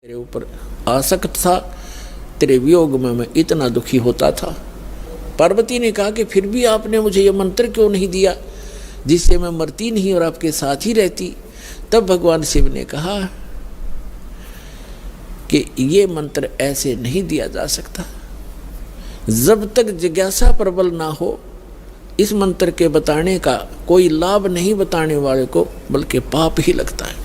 तेरे ऊपर आसक्त था, तेरे वियोग में मैं इतना दुखी होता था। पार्वती ने कहा कि फिर भी आपने मुझे ये मंत्र क्यों नहीं दिया जिससे मैं मरती नहीं और आपके साथ ही रहती। तब भगवान शिव ने कहा कि ये मंत्र ऐसे नहीं दिया जा सकता। जब तक जिज्ञासा प्रबल ना हो इस मंत्र के बताने का कोई लाभ नहीं बताने वाले को, बल्कि पाप ही लगता है।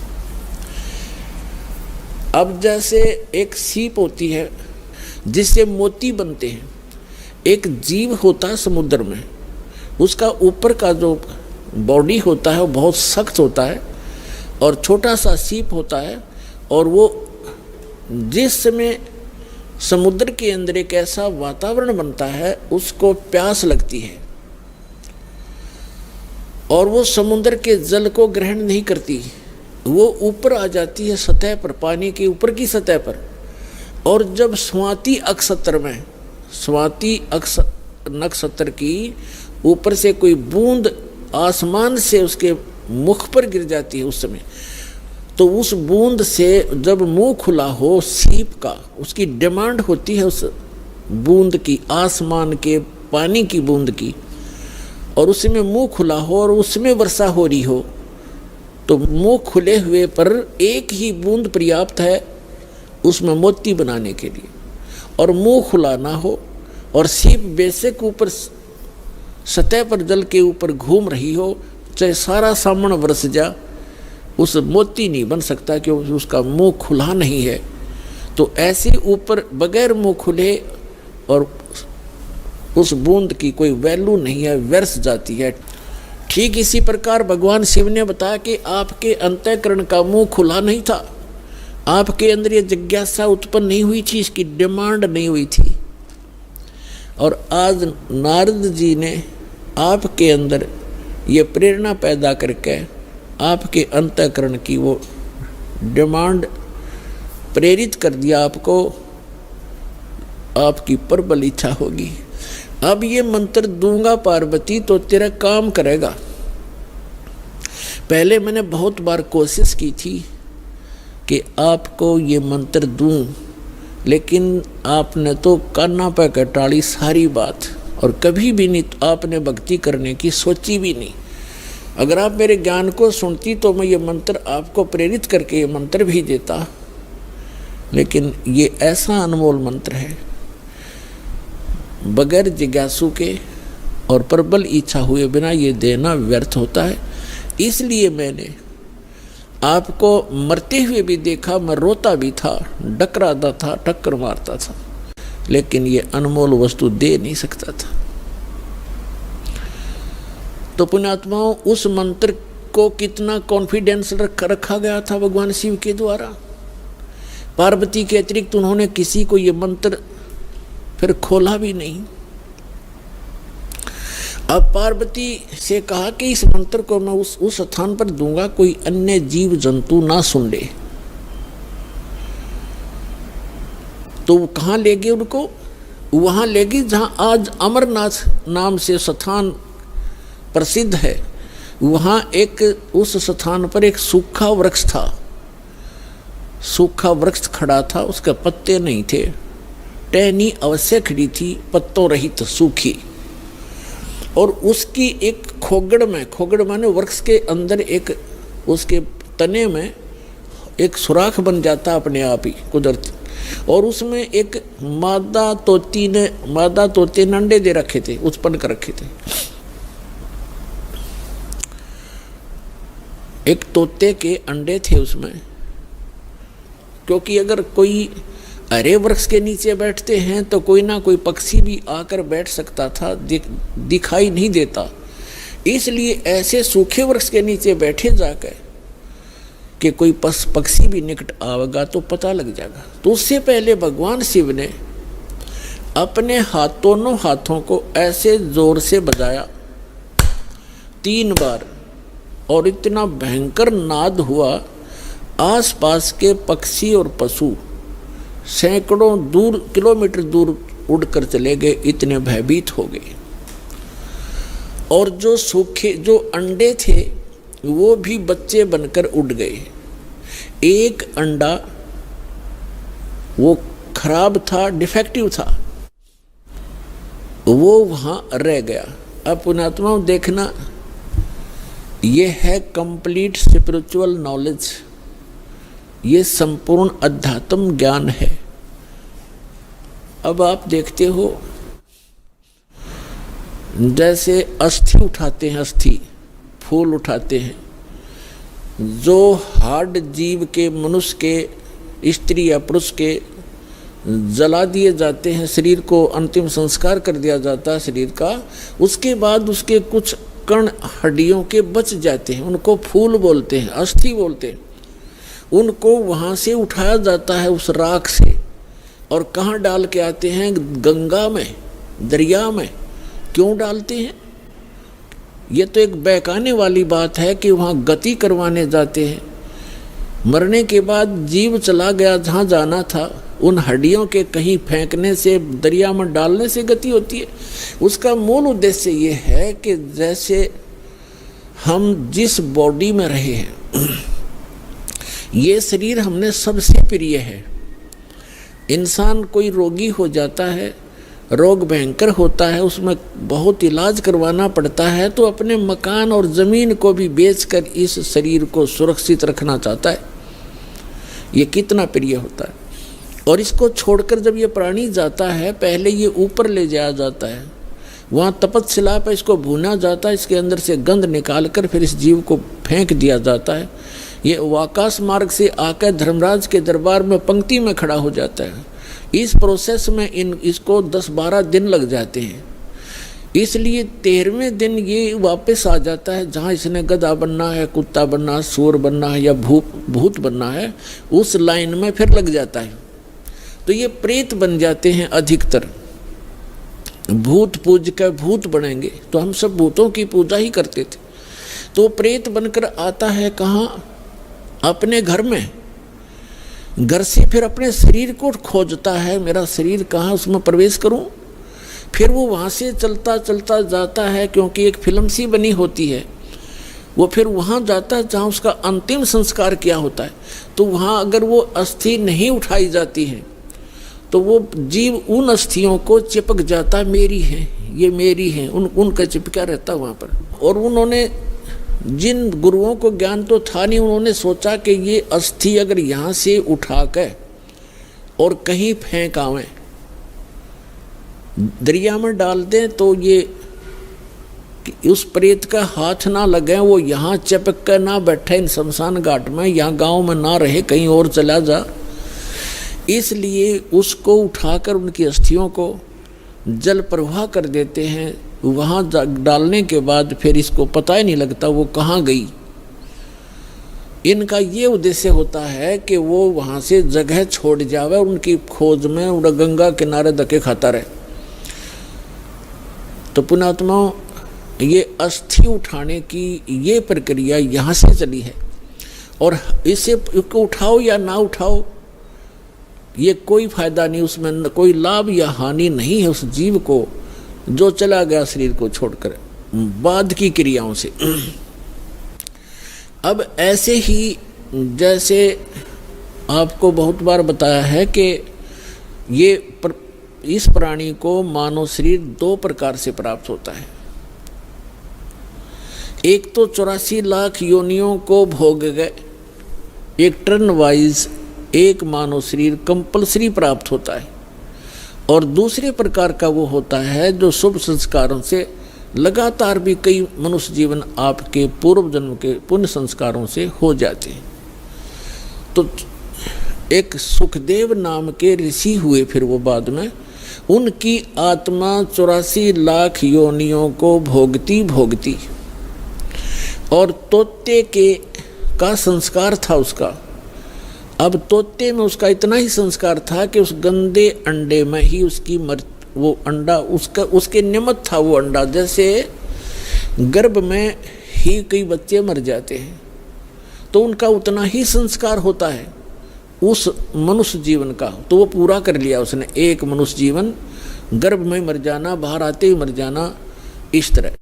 अब जैसे एक सीप होती है जिससे मोती बनते हैं, एक जीव होता है समुद्र में, उसका ऊपर का जो बॉडी होता है वो बहुत सख्त होता है और छोटा सा सीप होता है, और वो जिस समय समुद्र के अंदर एक ऐसा वातावरण बनता है उसको प्यास लगती है और वो समुद्र के जल को ग्रहण नहीं करती, वो ऊपर आ जाती है सतह पर, पानी के ऊपर की सतह पर। और जब स्वाति नक्षत्र की ऊपर से कोई बूंद आसमान से उसके मुख पर गिर जाती है उस समय, तो उस बूंद से जब मुंह खुला हो सीप का, उसकी डिमांड होती है उस बूंद की, आसमान के पानी की बूंद की, और उसमें मुंह खुला हो और उसमें वर्षा हो रही हो, तो मुंह खुले हुए पर एक ही बूंद पर्याप्त है उसमें मोती बनाने के लिए। और मुंह खुला ना हो और सीप बेशक ऊपर सतह पर जल के ऊपर घूम रही हो, चाहे सारा सामन बरस जा, उस मोती नहीं बन सकता क्योंकि उसका मुंह खुला नहीं है। तो ऐसे ऊपर बगैर मुंह खुले और उस बूंद की कोई वैल्यू नहीं है, व्यर्थ जाती है। ठीक इसी प्रकार भगवान शिव ने बताया कि आपके अंतःकरण का मुंह खुला नहीं था, आपके अंदर ये जिज्ञासा उत्पन्न नहीं हुई थी, इसकी डिमांड नहीं हुई थी। और आज नारद जी ने आपके अंदर ये प्रेरणा पैदा करके आपके अंतःकरण की वो डिमांड प्रेरित कर दिया, आपको आपकी प्रबल इच्छा होगी। अब ये मंत्र दूंगा पार्वती तो तेरा काम करेगा। पहले मैंने बहुत बार कोशिश की थी कि आपको ये मंत्र दूं, लेकिन आपने तो कान्ना पे कटाली सारी बात, और कभी भी नहीं आपने भक्ति करने की सोची भी नहीं। अगर आप मेरे ज्ञान को सुनती तो मैं ये मंत्र आपको प्रेरित करके ये मंत्र भी देता, लेकिन ये ऐसा अनमोल मंत्र है, बगैर जिज्ञासु के और प्रबल इच्छा हुए बिना ये देना व्यर्थ होता है। इसलिए मैंने आपको मरते हुए भी देखा, मैं रोता भी था, डकराता था, टक्कर मारता था, लेकिन ये अनमोल वस्तु दे नहीं सकता था। तो पुण्यात्माओं, उस मंत्र को कितना कॉन्फिडेंस रखा गया था भगवान शिव के द्वारा। पार्वती के अतिरिक्त उन्होंने किसी को ये मंत्र फिर खोला भी नहीं। अब पार्वती से कहा कि इस मंत्र को मैं उस स्थान पर दूंगा कोई अन्य जीव जंतु ना सुन ले। तो कहाँ ले गए उनको? वहां ले गई जहां आज अमरनाथ नाम से स्थान प्रसिद्ध है। वहां एक उस स्थान पर एक सूखा वृक्ष था, सूखा वृक्ष खड़ा था, उसके पत्ते नहीं थे, टहनी अवश्य खड़ी थी, पत्तों रहित सूखी, और उसकी एक खोगड़ माने वृक्ष के अंदर एक उसके तने में एक सुराख बन जाता अपने आप ही कुदरती, और उसमें एक मादा तोते ने अंडे दे रखे थे, उत्पन्न कर रखे थे। एक तोते के अंडे थे उसमें, क्योंकि अगर कोई हरे वृक्ष के नीचे बैठते हैं तो कोई ना कोई पक्षी भी आकर बैठ सकता था, दिखाई नहीं देता, इसलिए ऐसे सूखे वृक्ष के नीचे बैठे जाकर कि कोई पक्षी भी निकट आवेगा तो पता लग जाएगा। तो उससे पहले भगवान शिव ने अपने दोनों हाथों को ऐसे जोर से बजाया 3 बार, और इतना भयंकर नाद हुआ, आसपास के पक्षी और पशु सैकड़ों किलोमीटर दूर उड़कर चले गए, इतने भयभीत हो गए। और जो अंडे थे वो भी बच्चे बनकर उड़ गए। एक अंडा वो खराब था, डिफेक्टिव था, वो वहां रह गया। अब पुण्यात्माओं देखना, ये है कंप्लीट स्पिरिचुअल नॉलेज, ये संपूर्ण अध्यात्म ज्ञान है। अब आप देखते हो जैसे अस्थि उठाते हैं, अस्थि फूल उठाते हैं, जो हार्ड जीव के, मनुष्य के, स्त्री या पुरुष के जला दिए जाते हैं, शरीर को अंतिम संस्कार कर दिया जाता है शरीर का, उसके बाद उसके कुछ कण हड्डियों के बच जाते हैं, उनको फूल बोलते हैं, अस्थि बोलते हैं। उनको वहाँ से उठाया जाता है उस राख से, और कहाँ डाल के आते हैं? गंगा में, दरिया में। क्यों डालते हैं? ये तो एक बहकाने वाली बात है कि वहाँ गति करवाने जाते हैं। मरने के बाद जीव चला गया जहाँ जाना था, उन हड्डियों के कहीं फेंकने से, दरिया में डालने से गति होती है। उसका मूल उद्देश्य ये है कि जैसे हम जिस बॉडी में रहे हैं, ये शरीर हमने सबसे प्रिय है। इंसान कोई रोगी हो जाता है, रोग भयंकर होता है, उसमें बहुत इलाज करवाना पड़ता है, तो अपने मकान और ज़मीन को भी बेचकर इस शरीर को सुरक्षित रखना चाहता है। ये कितना प्रिय होता है। और इसको छोड़कर जब ये प्राणी जाता है, पहले ये ऊपर ले जाया जाता है, वहाँ तपस्शिला पर इसको भूना जाता है, इसके अंदर से गंध निकाल कर फिर इस जीव को फेंक दिया जाता है। ये आकाश मार्ग से आकर धर्मराज के दरबार में पंक्ति में खड़ा हो जाता है। इस प्रोसेस में इसको 10-12 दिन लग जाते हैं। इसलिए 13वें दिन ये वापस आ जाता है, जहाँ इसने गधा बनना है, कुत्ता बनना है, सूअर बनना है या भूत बनना है, उस लाइन में फिर लग जाता है। तो ये प्रेत बन जाते हैं अधिकतर। भूत पूज कर भूत बनेंगे, तो हम सब भूतों की पूजा ही करते थे। तो प्रेत बनकर आता है कहाँ? अपने घर में। घर से फिर अपने शरीर को खोजता है, मेरा शरीर कहाँ, उसमें प्रवेश करूं। फिर वो वहाँ से चलता चलता जाता है, क्योंकि एक फिल्म सी बनी होती है, वो फिर वहाँ जाता है जहाँ उसका अंतिम संस्कार किया होता है। तो वहाँ अगर वो अस्थि नहीं उठाई जाती है, तो वो जीव उन अस्थियों को चिपक जाता, मेरी है, ये मेरी है, उनका चिपका रहता वहाँ पर। और उन्होंने, जिन गुरुओं को ज्ञान तो था नहीं, उन्होंने सोचा कि ये अस्थि अगर यहाँ से उठा कर और कहीं फेंक आवें, दरिया में डाल दें, तो ये उस प्रेत का हाथ ना लगे, वो यहाँ चिपक कर ना बैठे इन शमशान घाट में, यहाँ गांव में ना रहे, कहीं और चला जा। इसलिए उसको उठाकर उनकी अस्थियों को जल प्रवाह कर देते हैं। वहाँ डालने के बाद फिर इसको पता ही नहीं लगता वो कहाँ गई। इनका ये उद्देश्य होता है कि वो वहाँ से जगह छोड़ जावे, उनकी खोज में उड़ा गंगा किनारे धक्के खाता रहे। तो पुण्यात्माओं, ये अस्थि उठाने की ये प्रक्रिया यहाँ से चली है। और इसे उठाओ या ना उठाओ, ये कोई फायदा नहीं, उसमें कोई लाभ या हानि नहीं है उस जीव को जो चला गया शरीर को छोड़कर बाद की क्रियाओं से। अब ऐसे ही जैसे आपको बहुत बार बताया है कि इस प्राणी को मानव शरीर 2 प्रकार से प्राप्त होता है। एक तो 84 लाख योनियों को भोग गए, एक टर्न वाइज एक मानव शरीर कंपल्सरी प्राप्त होता है। और दूसरे प्रकार का वो होता है जो शुभ संस्कारों से लगातार भी कई मनुष्य जीवन आपके पूर्व जन्म के पुण्य संस्कारों से हो जाते हैं। तो एक सुखदेव नाम के ऋषि हुए, फिर वो बाद में उनकी आत्मा 84 लाख योनियों को भोगती और तोते का संस्कार था उसका। अब तोते में उसका इतना ही संस्कार था कि उस गंदे अंडे में ही उसकी वो अंडा उसके निमित्त था वो अंडा। जैसे गर्भ में ही कई बच्चे मर जाते हैं, तो उनका उतना ही संस्कार होता है उस मनुष्य जीवन का। तो वो पूरा कर लिया उसने, एक मनुष्य जीवन, गर्भ में मर जाना, बाहर आते ही मर जाना, इस तरह।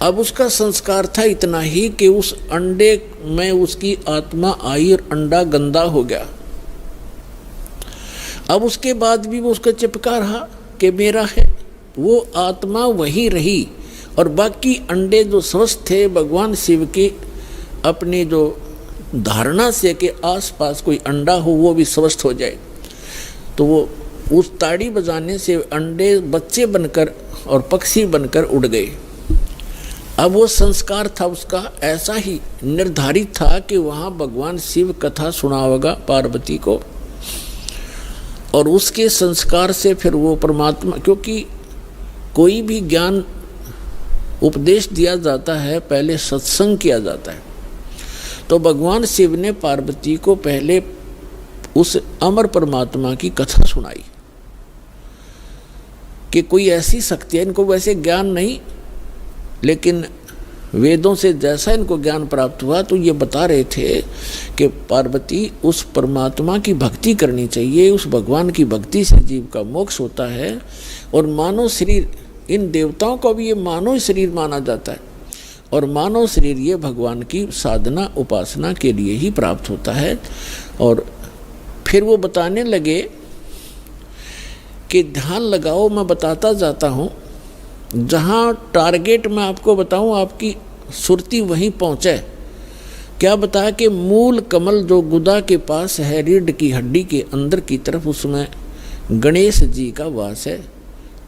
अब उसका संस्कार था इतना ही कि उस अंडे में उसकी आत्मा आई और अंडा गंदा हो गया। अब उसके बाद भी वो उसका चिपका रहा कि मेरा है, वो आत्मा वही रही और बाकी अंडे जो स्वस्थ थे भगवान शिव के अपनी जो धारणा से कि आसपास कोई अंडा हो वो भी स्वस्थ हो जाए, तो वो उस ताड़ी बजाने से अंडे बच्चे बनकर और पक्षी बनकर उड़ गए। अब वो संस्कार था उसका ऐसा ही निर्धारित था कि वहाँ भगवान शिव कथा सुनाएगा पार्वती को, और उसके संस्कार से फिर वो परमात्मा, क्योंकि कोई भी ज्ञान उपदेश दिया जाता है पहले सत्संग किया जाता है, तो भगवान शिव ने पार्वती को पहले उस अमर परमात्मा की कथा सुनाई कि कोई ऐसी शक्ति है, इनको वैसे ज्ञान नहीं लेकिन वेदों से जैसा इनको ज्ञान प्राप्त हुआ तो ये बता रहे थे कि पार्वती उस परमात्मा की भक्ति करनी चाहिए, उस भगवान की भक्ति से जीव का मोक्ष होता है। और मानव शरीर, इन देवताओं को भी ये मानव शरीर माना जाता है, और मानव शरीर ये भगवान की साधना उपासना के लिए ही प्राप्त होता है। और फिर वो बताने लगे कि ध्यान लगाओ, मैं बताता जाता हूँ, जहाँ टारगेट मैं आपको बताऊँ आपकी सुरती वहीं पहुँचे। क्या बताया कि मूल कमल जो गुदा के पास है, रीढ़ की हड्डी के अंदर की तरफ, उसमें गणेश जी का वास है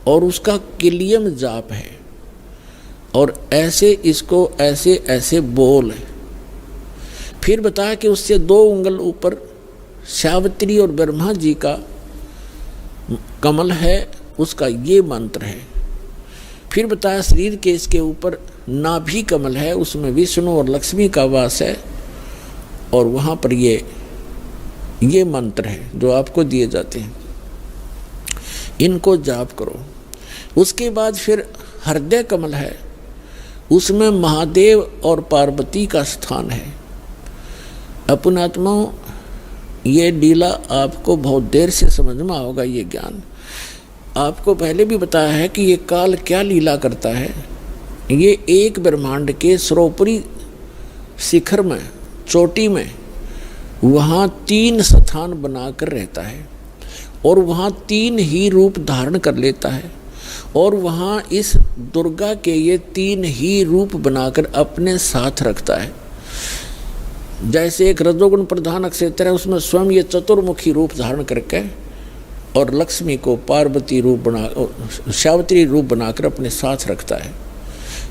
और उसका किलियम जाप है, और ऐसे इसको ऐसे ऐसे बोल है। फिर बताया कि उससे 2 उंगल ऊपर सावित्री और ब्रह्मा जी का कमल है, उसका ये मंत्र है। फिर बताया शरीर के इसके ऊपर नाभि कमल है, उसमें विष्णु और लक्ष्मी का वास है, और वहाँ पर ये मंत्र है जो आपको दिए जाते हैं, इनको जाप करो। उसके बाद फिर हृदय कमल है, उसमें महादेव और पार्वती का स्थान है। अपनात्माओं, ये लीला आपको बहुत देर से समझ में आओगा। ये ज्ञान आपको पहले भी बताया है कि ये काल क्या लीला करता है। ये एक ब्रह्मांड के सर्वोपरि शिखर में, चोटी में, वहाँ 3 स्थान बनाकर रहता है, और वहाँ 3 ही रूप धारण कर लेता है, और वहाँ इस दुर्गा के ये 3 ही रूप बनाकर अपने साथ रखता है। जैसे एक रजोगुण प्रधान नक्षत्र है, उसमें स्वयं ये चतुर्मुखी रूप धारण करके और लक्ष्मी को पार्वती रूप बना, सावित्री रूप बनाकर अपने साथ रखता है।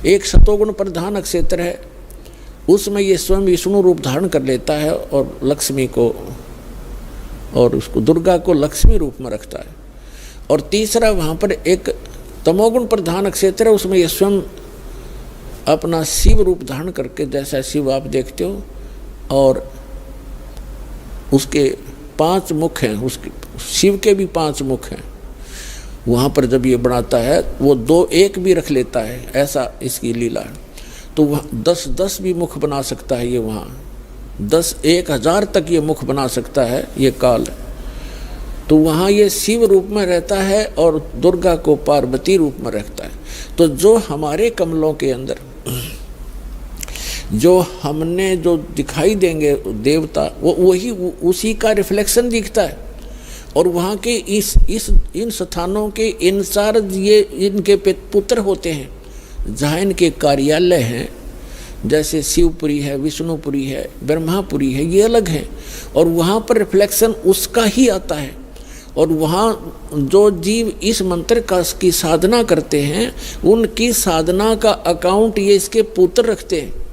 एक सतोगुण प्रधान नक्षत्र है, उसमें ये स्वयं विष्णु रूप धारण कर लेता है और लक्ष्मी को और उसको दुर्गा को लक्ष्मी रूप में रखता है। और तीसरा वहाँ पर एक तमोगुण प्रधान नक्षत्र है, उसमें ये स्वयं अपना शिव रूप धारण करके, जैसा शिव आप देखते हो, और उसके 5 मुख हैं, उसके शिव के भी 5 मुख हैं। वहाँ पर जब ये बनाता है वो 2-1 भी रख लेता है, ऐसा इसकी लीला है। तो वह 10-10 भी मुख बना सकता है ये, वहाँ 10-1000 तक ये मुख बना सकता है ये काल। तो वहाँ ये शिव रूप में रहता है और दुर्गा को पार्वती रूप में रखता है। तो जो हमारे कमलों के अंदर जो हमने जो दिखाई देंगे देवता, वो वही उसी का रिफ्लेक्शन दिखता है। और वहाँ के इन स्थानों के इंचार्ज ये इनके पुत्र होते हैं, जहाँ इनके कार्यालय हैं, जैसे शिवपुरी है, विष्णुपुरी है, ब्रह्मापुरी है, ये अलग हैं, और वहाँ पर रिफ्लेक्शन उसका ही आता है। और वहाँ जो जीव इस मंत्र की साधना करते हैं, उनकी साधना का अकाउंट ये इसके पुत्र रखते हैं।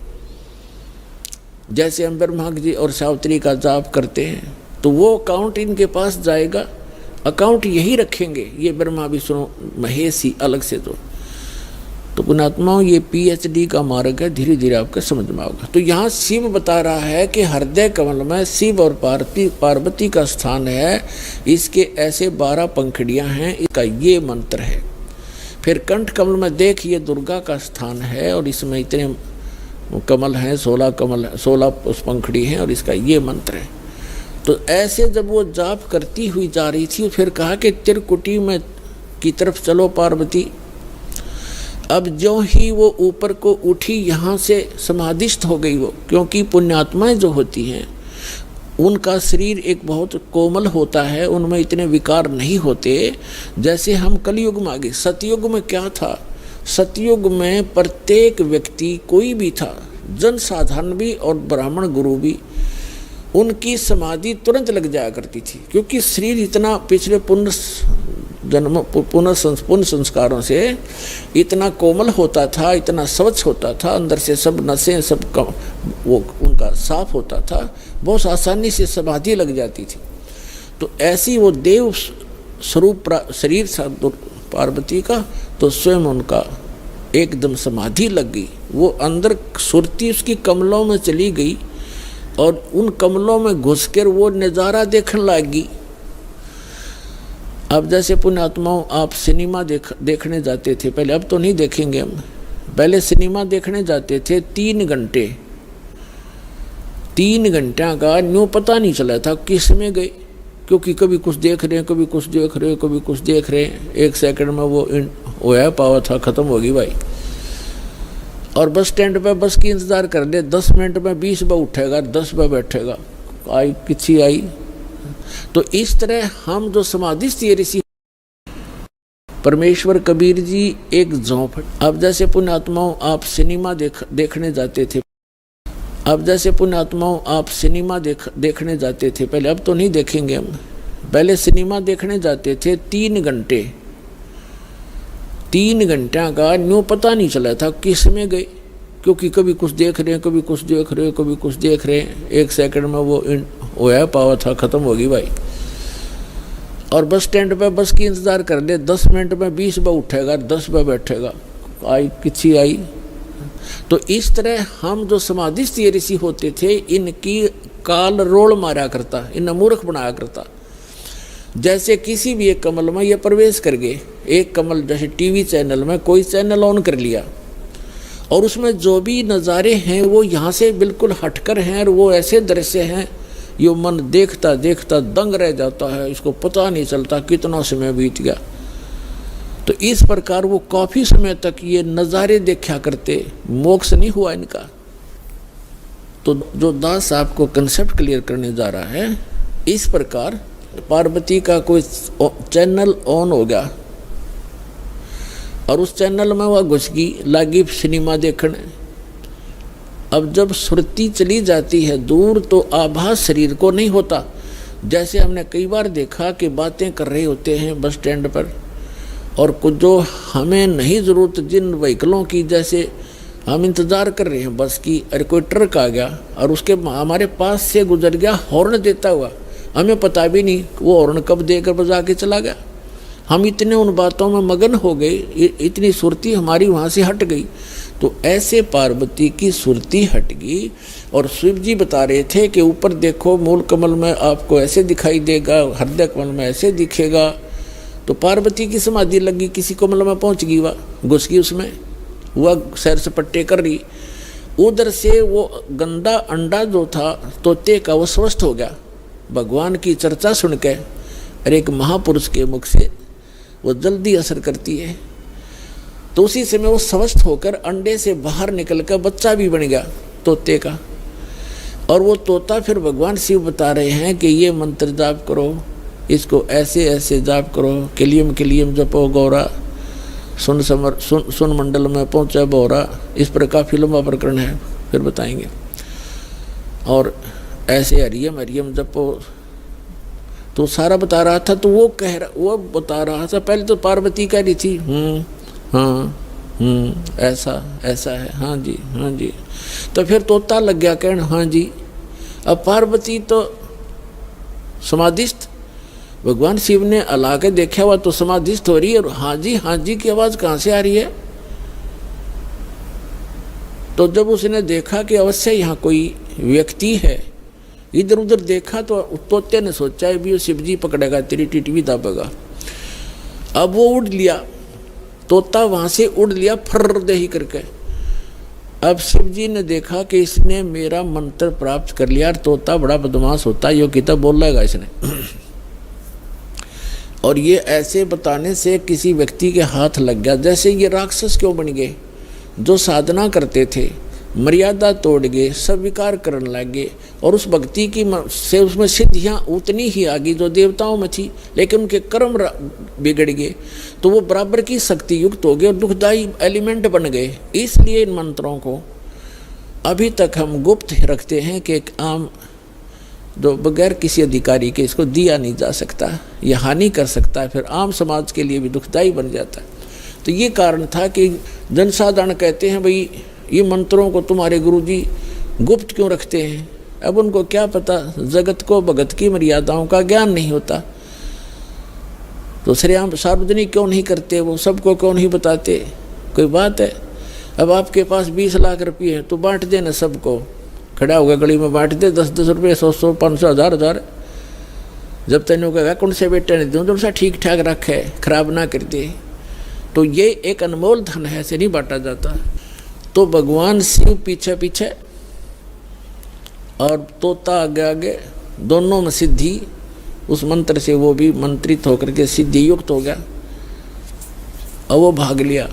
जैसे हम ब्रह्मा जी और सावित्री का जाप करते हैं, तो वो अकाउंट इनके पास जाएगा, अकाउंट यही रखेंगे ये ब्रह्मा विष्णु महेश ही अलग से। तो पुण्यात्माओं, ये PhD का मार्ग है, धीरे धीरे आपको समझ में आएगा। तो यहाँ शिव बता रहा है कि हृदय कमल में शिव और पार्वती का स्थान है, इसके ऐसे 12 पंखुड़ियाँ हैं, इसका ये मंत्र है। फिर कंठ कमल में देख, ये दुर्गा का स्थान है, और इसमें इतने कमल हैं, 16 कमल, 16 पंखुड़ी हैं, और इसका ये मंत्र है। तो ऐसे जब वो जाप करती हुई जा रही थी, फिर कहा कि त्रिकुटी में की तरफ चलो पार्वती। अब जो ही वो ऊपर को उठी, यहाँ से समाधिस्थ हो गई वो, क्योंकि पुण्यात्माएं जो होती हैं उनका शरीर एक बहुत कोमल होता है, उनमें इतने विकार नहीं होते जैसे हम कलयुग में आ गए। सतयुग में क्या था, सतयुग में प्रत्येक व्यक्ति कोई भी था, जन साधारण भी और ब्राह्मण गुरु भी, उनकी समाधि तुरंत लग जाया करती थी, क्योंकि शरीर इतना पिछले पुण्य संस्कारों से इतना कोमल होता था, इतना स्वच्छ होता था, अंदर से सब नसें सब वो उनका साफ होता था, बहुत आसानी से समाधि लग जाती थी। तो ऐसी वो देव स्वरूप शरीर था पार्वती का, तो स्वयं उनका एकदम समाधि लग गई। वो अंदर सुरती उसकी कमलों में चली गई और उन कमलों में घुसकर वो नज़ारा देखने लगी। अब जैसे पुण्यात्माओं आप सिनेमा देखने जाते थे पहले, अब तो नहीं देखेंगे हम, पहले सिनेमा देखने जाते थे 3 घंटे, 3 घंटा का न्यू पता नहीं चला था किस में गए, क्योंकि कभी कुछ देख रहे हैं, कभी कुछ देख रहे हैं, कभी कुछ देख रहे हैं, 1 सेकंड में वो होया पावा था, ख़त्म होगी भाई। और बस स्टैंड पे बस की इंतज़ार कर ले, 10 मिनट में 20 बार उठेगा, 10 बार बैठेगा, आई किसी आई। तो इस तरह हम जो समाधिस्थ ऋषि परमेश्वर कबीर जी एक झोंपड़। अब जैसे पुण्यात्माओं आप सिनेमा देखने जाते थे, अब जैसे पुण्यात्माओं आप सिनेमा देखने जाते थे पहले, अब तो नहीं देखेंगे हम, पहले सिनेमा देखने जाते थे 3 घंटे, 3 घंटा का न्यू पता नहीं चला था किस में गए, क्योंकि कभी कुछ देख रहे हैं, कभी कुछ देख रहे हैं, कभी कुछ देख रहे हैं, 1 सेकंड में वो होया पावा था, ख़त्म होगी भाई। और बस स्टैंड पे बस की इंतज़ार कर ले, 10 मिनट में 20 बार उठेगा, 10 बार बैठेगा, आई किसी आई। तो इस तरह हम जो समाधिस्थ ऋषि होते थे, इनकी काल रोल मारा करता, इन मूर्ख बनाया करता। जैसे किसी भी एक कमल में ये प्रवेश कर गए, एक कमल जैसे टीवी चैनल में कोई चैनल ऑन कर लिया और उसमें जो भी नज़ारे हैं वो यहाँ से बिल्कुल हटकर हैं, और वो ऐसे दृश्य हैं यो मन देखता देखता दंग रह जाता है, इसको पता नहीं चलता कितना समय बीत गया। तो इस प्रकार वो काफ़ी समय तक ये नज़ारे देखा करते, मोक्ष नहीं हुआ इनका। तो जो दास आपको कंसेप्ट क्लियर करने जा रहा है, इस प्रकार पार्वती का कोई चैनल ऑन हो गया और उस चैनल में वह घुस गई, लागी सिनेमा देखने। अब जब सुरती चली जाती है दूर तो आभास शरीर को नहीं होता। जैसे हमने कई बार देखा कि बातें कर रहे होते हैं बस स्टैंड पर, और कुछ जो हमें नहीं ज़रूरत जिन व्हीकलों की, जैसे हम इंतज़ार कर रहे हैं बस की, अरे कोई ट्रक आ गया और उसके हमारे पास से गुजर गया हॉर्न देता हुआ, हमें पता भी नहीं वो हॉर्न कब देकर बजा के चला गया। हम इतने उन बातों में मगन हो गए, इतनी सुरती हमारी वहाँ से हट गई। तो ऐसे पार्वती की सुरती हट गई और शिव जी बता रहे थे कि ऊपर देखो मूल कमल में आपको ऐसे दिखाई देगा, हृदय कमल में ऐसे दिखेगा। तो पार्वती की समाधि लगी, किसी कमल में पहुँच गई, वह घुस गई उसमें, वह सैर सपट्टे कर रही। उधर से वो गंदा अंडा जो था तोते का, वो स्वस्थ हो गया भगवान की चर्चा सुन के, और एक महापुरुष के मुख से वो जल्दी असर करती है। तो उसी समय वो स्वस्थ होकर अंडे से बाहर निकल कर बच्चा भी बन गया तोते का। और वो तोता फिर भगवान शिव बता रहे हैं कि ये मंत्र जाप करो, इसको ऐसे ऐसे जाप करो, किलियम जपो गौरा, सुन मंडल में पहुँचा बोरा। इस पर काफ़ी लंबा प्रकरण है, फिर बताएंगे। और ऐसे हरियम जपो, तो सारा बता रहा था। तो वो बता रहा था, पहले तो पार्वती कह रही थी हाँ ऐसा है, हाँ जी। तो फिर तोता लग गया कहने हाँ जी। अब पार्वती तो समाधिस्थ, भगवान शिव ने अला के देखा हुआ तो समाधिस्थ हो रही है, और हाँ जी की आवाज़ कहाँ से आ रही है। तो जब उसने देखा कि अवश्य यहाँ कोई व्यक्ति है, इधर उधर देखा तो तोते ने सोचा है भी वो शिव जी पकड़ेगा, तेरी टिटवी दाबेगा। अब वो उड़ लिया, तोता वहाँ से उड़ लिया फर्र दे ही करके। अब शिव जी ने देखा कि इसने मेरा मंत्र प्राप्त कर लिया, और तोता बड़ा बदमाश होता है, यो कितना बोल लेगा इसने। और ये ऐसे बताने से किसी व्यक्ति के हाथ लग गया, जैसे ये राक्षस क्यों बन गए, जो साधना करते थे मर्यादा तोड़ गए, सब विकार करने लगे और उस भक्ति की से उसमें सिद्धियाँ उतनी ही आ गई जो देवताओं में थी, लेकिन उनके कर्म बिगड़ गए तो वो बराबर की शक्ति युक्त हो गए और दुखदायी एलिमेंट बन गए। इसलिए इन मंत्रों को अभी तक हम गुप्त रखते हैं कि एक आम जो बगैर किसी अधिकारी के इसको दिया नहीं जा सकता, यह हानि कर सकता है, फिर आम समाज के लिए भी दुखदायी बन जाता है। तो ये कारण था कि जनसाधारण कहते हैं भाई ये मंत्रों को तुम्हारे गुरुजी गुप्त क्यों रखते हैं। अब उनको क्या पता, जगत को भगत की मर्यादाओं का ज्ञान नहीं होता, तो श्रेयाम सार्वजनिक क्यों नहीं करते, वो सबको क्यों नहीं बताते। कोई बात है, अब आपके पास 20 लाख रुपये हैं तो बांट देना सबको, खड़ा होगा गली में बांट दे, 10-10 रुपये, 100-100, 500, 1000-1000, जब तेन कहेगा कौन से बेटे ने दूँ, जो सा ठीक ठाक रखे, खराब ना कर दे। तो ये एक अनमोल धन है, ऐसे नहीं बांटा जाता। तो भगवान शिव पीछे पीछे और तोता आगे आगे, दोनों में सिद्धि, उस मंत्र से वो भी मंत्रित होकर के सिद्धि युक्त हो गया और वो भाग लिया।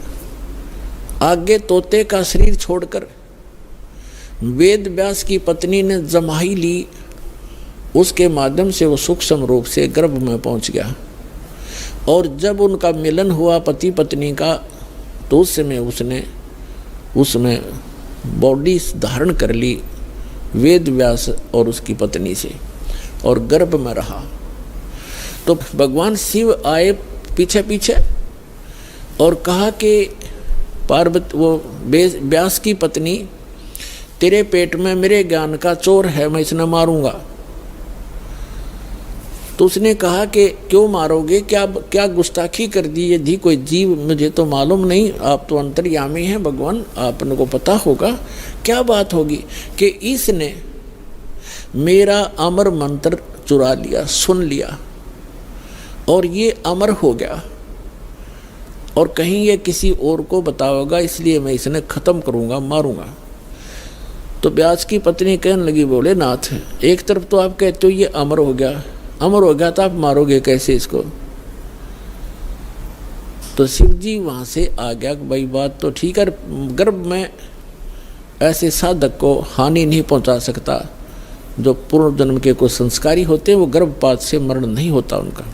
आगे तोते का शरीर छोड़कर वेद व्यास की पत्नी ने जमाई ली, उसके माध्यम से वो सूक्ष्म रूप से गर्भ में पहुंच गया। और जब उनका मिलन हुआ पति पत्नी का, तो उस समय उसने उसमें बॉडी धारण कर ली वेद व्यास और उसकी पत्नी से और गर्भ में रहा। तो भगवान शिव आए पीछे पीछे और कहा कि पार्वती, वो व्यास की पत्नी, तेरे पेट में मेरे ज्ञान का चोर है, मैं इसने मारूंगा। तो उसने कहा कि क्यों मारोगे, क्या गुस्ताखी कर दी, यदि कोई जीव, मुझे तो मालूम नहीं, आप तो अंतर्यामी हैं भगवान, आपने को पता होगा क्या बात होगी कि इसने मेरा अमर मंत्र चुरा लिया, सुन लिया और ये अमर हो गया और कहीं ये किसी और को बताओगा, इसलिए मैं इसने खत्म करूंगा, मारूंगा। तो व्यास की पत्नी कहने लगी, बोले नाथ, एक तरफ तो आप कहते हो ये अमर हो गया, अमर हो गया तो आप मारोगे कैसे इसको। तो शिव जी वहां से आ गया, भाई बात तो ठीक है, गर्भ में ऐसे साधक को हानि नहीं पहुंचा सकता, जो पूर्व जन्म के कुछ संस्कारी होते हैं वो गर्भपात से मरण नहीं होता उनका।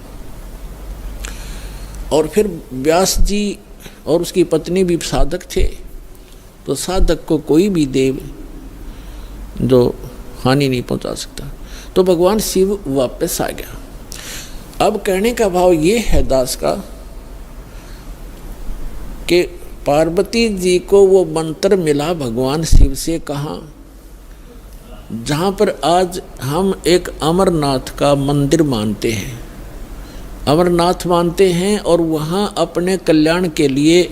और फिर व्यास जी और उसकी पत्नी भी साधक थे, तो साधक को कोई भी देव जो हानि नहीं पहुंचा सकता। तो भगवान शिव वापस आ गया। अब कहने का भाव ये है दास का कि पार्वती जी को वो मंत्र मिला भगवान शिव से, कहाँ, जहाँ पर आज हम एक अमरनाथ का मंदिर मानते हैं, अमरनाथ मानते हैं और वहाँ अपने कल्याण के लिए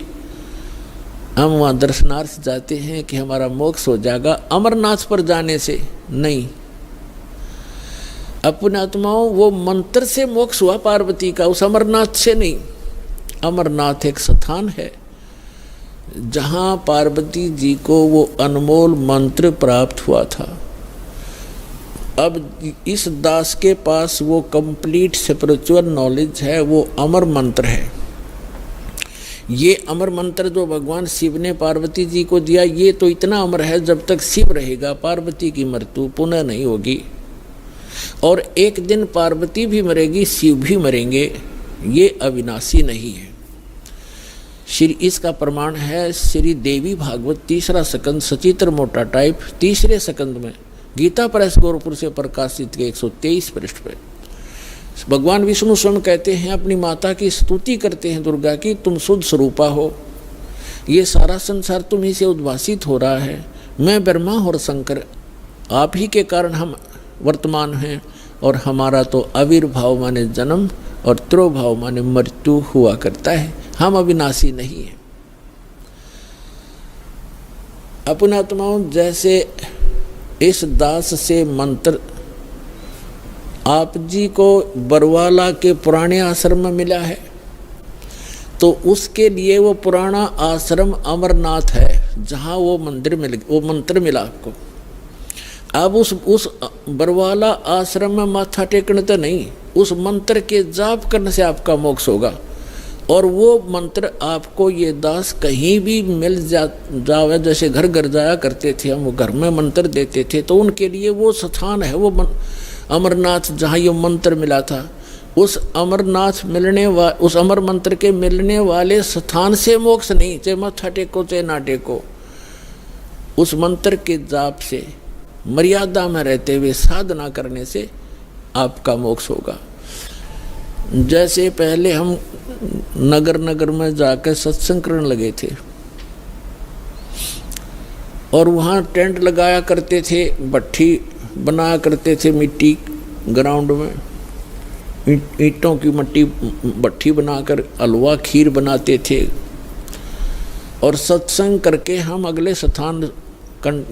हम वहाँ दर्शनार्थ जाते हैं कि हमारा मोक्ष हो जाएगा। अमरनाथ पर जाने से नहीं, अपने आत्माओं वो मंत्र से मोक्ष हुआ पार्वती का, उस अमरनाथ से नहीं। अमरनाथ एक स्थान है जहाँ पार्वती जी को वो अनमोल मंत्र प्राप्त हुआ था। अब इस दास के पास वो कंप्लीट स्पिरिचुअल नॉलेज है, वो अमर मंत्र है। ये अमर मंत्र जो भगवान शिव ने पार्वती जी को दिया, ये तो इतना अमर है, जब तक शिव रहेगा पार्वती की मृत्यु पुनः नहीं होगी। और एक दिन पार्वती भी मरेगी, शिव भी मरेंगे, ये अविनाशी नहीं है। श्री इसका प्रमाण है श्री देवी भागवत 3रा स्कंद सचित्र मोटा टाइप 3रे स्कंद में गीता प्रेस गोरखपुर से प्रकाशित के 123 पृष्ठ पे भगवान विष्णु स्वयं कहते हैं, अपनी माता की स्तुति करते हैं दुर्गा की, तुम शुद्ध स्वरूपा हो, ये सारा संसार तुम्ही से उद्भासित हो रहा है, मैं ब्रह्मा और शंकर आप ही के कारण हम वर्तमान हैं, और हमारा तो आविर्भाव माने जन्म और त्रोभाव माने मृत्यु हुआ करता है, हम अविनाशी नहीं हैं। अपने आत्माओं, जैसे इस दास से मंत्र आप जी को बरवाला के पुराने आश्रम में मिला है, तो उसके लिए वो पुराना आश्रम अमरनाथ है जहाँ वो मंत्र मिला आपको। अब उस बरवाला आश्रम में माथा टेकने तो नहीं, उस मंत्र के जाप करने से आपका मोक्ष होगा। और वो मंत्र आपको ये दास कहीं भी मिल जावे, जैसे घर घर जाया करते थे हम, वो घर में मंत्र देते थे, तो उनके लिए वो स्थान है वो अमरनाथ, जहाँ ये मंत्र मिला था। उस अमरनाथ उस अमर मंत्र के मिलने वाले स्थान से मोक्ष नहीं, चाहे मत्था टेको चाहे ना टेको, उस मंत्र के जाप से मर्यादा में रहते हुए साधना करने से आपका मोक्ष होगा। जैसे पहले हम नगर नगर में जाकर सत्संग करने लगे थे और वहाँ टेंट लगाया करते थे, भट्ठी बनाया करते थे मिट्टी ग्राउंड में, ईंटों की मट्टी भट्ठी बनाकर हलवा खीर बनाते थे और सत्संग करके हम अगले स्थान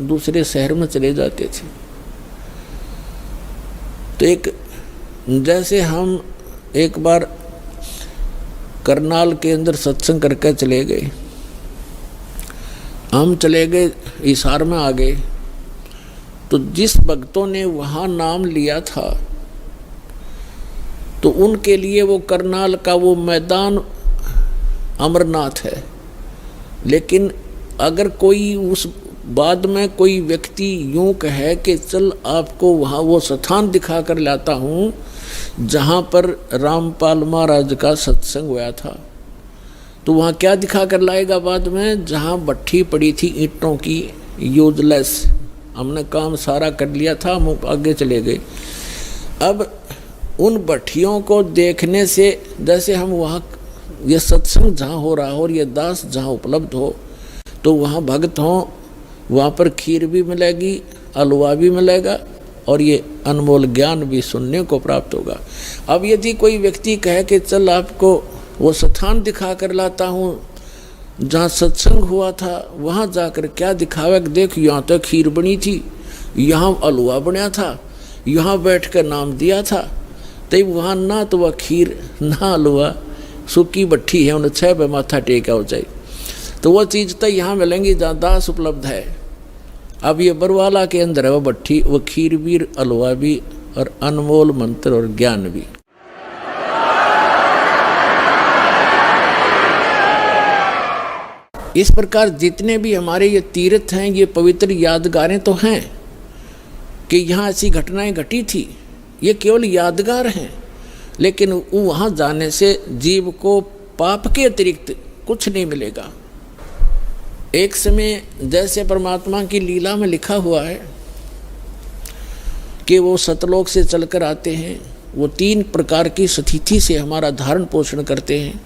दूसरे शहर में चले जाते थे। तो जैसे हम एक बार करनाल के अंदर सत्संग करके चले गए, हम चले गए हिसार में आ गए, तो जिस भक्तों ने वहाँ नाम लिया था तो उनके लिए वो करनाल का वो मैदान अमरनाथ है। लेकिन अगर कोई उस बाद में कोई व्यक्ति यूं कहे कि चल आपको वहाँ वो स्थान दिखा कर लाता हूँ जहाँ पर रामपाल महाराज का सत्संग हुआ था, तो वहाँ क्या दिखा कर लाएगा बाद में? जहाँ भट्ठी पड़ी थी ईंटों की यूजलेस, हमने काम सारा कर लिया था, हम आगे चले गए। अब उन भट्टियों को देखने से, जैसे हम वहाँ ये सत्संग जहाँ हो रहा हो और ये दास जहाँ उपलब्ध हो, तो वहाँ भक्त हों, वहाँ पर खीर भी मिलेगी, हलवा भी मिलेगा और ये अनमोल ज्ञान भी सुनने को प्राप्त होगा। अब यदि कोई व्यक्ति कहे कि चल आपको वो स्थान दिखा कर लाता हूँ जहाँ सत्संग हुआ था, वहाँ जाकर क्या दिखावा, देख यहाँ तो खीर बनी थी, यहाँ हलवा बना था, यहाँ बैठ कर नाम दिया था, तो वहाँ ना तो वह खीर ना हलवा, सूखी भट्ठी है, उन्हें 6 पे माथा टेका हो जाए, तो वह चीज़ तो यहाँ मिलेंगी जहाँ दास उपलब्ध है। अब ये बरवाला के अंदर है वो भट्ठी, वो खीर भी, हलवा भी और अनमोल मंत्र और ज्ञान भी। इस प्रकार जितने भी हमारे ये तीर्थ हैं, ये पवित्र यादगारें तो हैं कि यहाँ ऐसी घटनाएं घटी थी, ये केवल यादगार हैं, लेकिन वहाँ जाने से जीव को पाप के अतिरिक्त कुछ नहीं मिलेगा। एक समय जैसे परमात्मा की लीला में लिखा हुआ है कि वो सतलोक से चलकर आते हैं, वो 3 प्रकार की स्थिति से हमारा धारण पोषण करते हैं,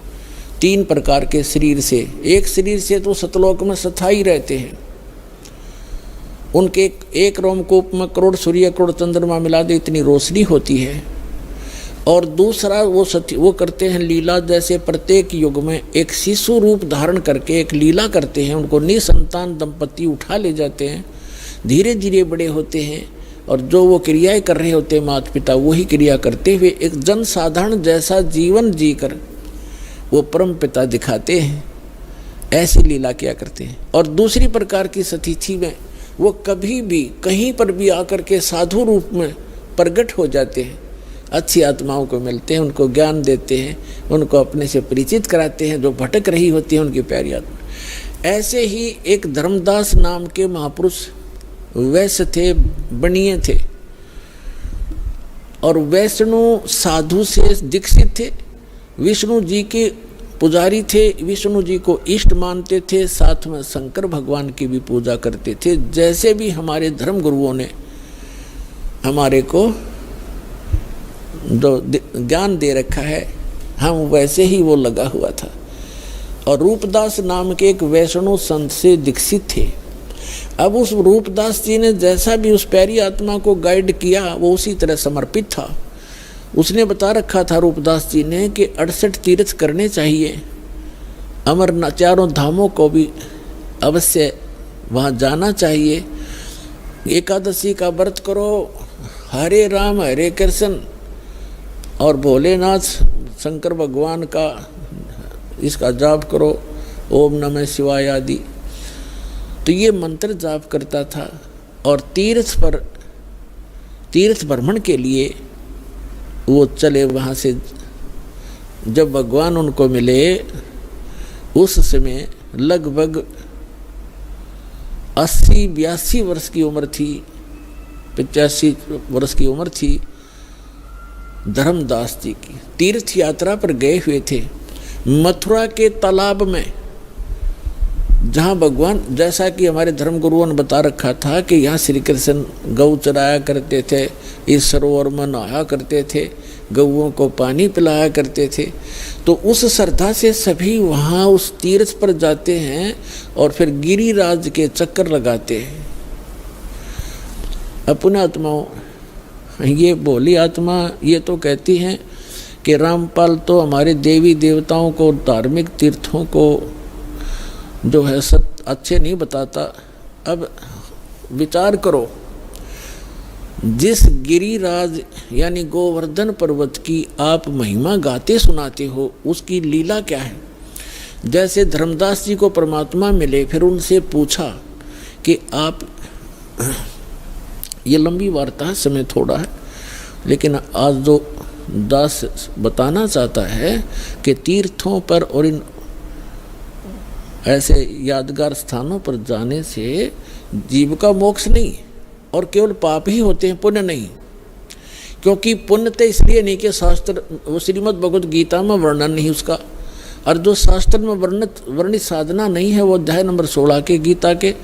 3 प्रकार के शरीर से। एक शरीर से तो सतलोक में स्थायी रहते हैं, उनके एक रोमकूप में करोड़ सूर्य करोड़ चंद्रमा मिला दे इतनी रोशनी होती है। और दूसरा वो करते हैं लीला, जैसे प्रत्येक युग में एक शिशु रूप धारण करके एक लीला करते हैं, उनको निसंतान दंपति उठा ले जाते हैं, धीरे धीरे बड़े होते हैं और जो वो क्रियाएं कर रहे होते हैं माता पिता, वही क्रिया करते हुए एक जन साधारण जैसा जीवन जीकर वो परम पिता दिखाते हैं, ऐसी लीला किया करते हैं। और दूसरी प्रकार की स्थिति में वो कभी भी कहीं पर भी आकर के साधु रूप में प्रकट हो जाते हैं, अच्छी आत्माओं को मिलते हैं, उनको ज्ञान देते हैं, उनको अपने से परिचित कराते हैं, जो भटक रही होती है उनकी प्यारी आत्मा। ऐसे ही एक धर्मदास नाम के महापुरुष वैश्य थे, बनिए थे और वैष्णु साधु से दीक्षित थे, विष्णु जी के पुजारी थे, विष्णु जी को इष्ट मानते थे, साथ में शंकर भगवान की भी पूजा करते थे। जैसे भी हमारे धर्म गुरुओं ने हमारे को जो ज्ञान दे रखा है, हम वैसे ही वो लगा हुआ था। और रूपदास नाम के एक वैष्णव संत से दीक्षित थे। अब उस रूपदास जी ने जैसा भी उस प्यारी आत्मा को गाइड किया, वो उसी तरह समर्पित था। उसने बता रखा था रूपदास जी ने कि 68 तीर्थ करने चाहिए, अमरनाथ 4 धामों को भी अवश्य वहाँ जाना चाहिए, एकादशी का व्रत करो, हरे राम हरे कृष्ण और भोलेनाथ शंकर भगवान का इसका जाप करो, ओम नमः शिवाय आदि। तो ये मंत्र जाप करता था। और तीर्थ भ्रमण के लिए वो चले वहाँ से। जब भगवान उनको मिले उस समय लगभग 80-82 वर्ष की उम्र थी, 85 वर्ष की उम्र थी धर्मदास जी की। तीर्थ यात्रा पर गए हुए थे मथुरा के तालाब में, जहाँ भगवान, जैसा कि हमारे धर्मगुरुओं ने बता रखा था कि यहाँ श्री कृष्ण गौ चराया करते थे, इस सरोवर में नहाया करते थे, गौओं को पानी पिलाया करते थे। तो उस श्रद्धा से सभी वहाँ उस तीर्थ पर जाते हैं और फिर गिरिराज के चक्कर लगाते हैं। अपने आत्माओं, ये भोली आत्मा ये तो कहती हैं कि रामपाल तो हमारे देवी देवताओं को, धार्मिक तीर्थों को जो है सब अच्छे नहीं बताता। अब विचार करो, जिस गिरिराज यानी गोवर्धन पर्वत की आप महिमा गाते सुनाते हो, उसकी लीला क्या है। जैसे धर्मदास जी को परमात्मा मिले, फिर उनसे पूछा कि आप, ये लंबी वार्ता है, समय थोड़ा है, लेकिन आज जो दास बताना चाहता है कि तीर्थों पर और इन ऐसे यादगार स्थानों पर जाने से जीव का मोक्ष नहीं और केवल पाप ही होते हैं, पुण्य नहीं। क्योंकि पुण्य तो इसलिए नहीं कि शास्त्र, वो श्रीमद् भगवद गीता में वर्णन नहीं उसका, और जो शास्त्र में वर्णित साधना नहीं है, वो अध्याय नंबर 16 के गीता के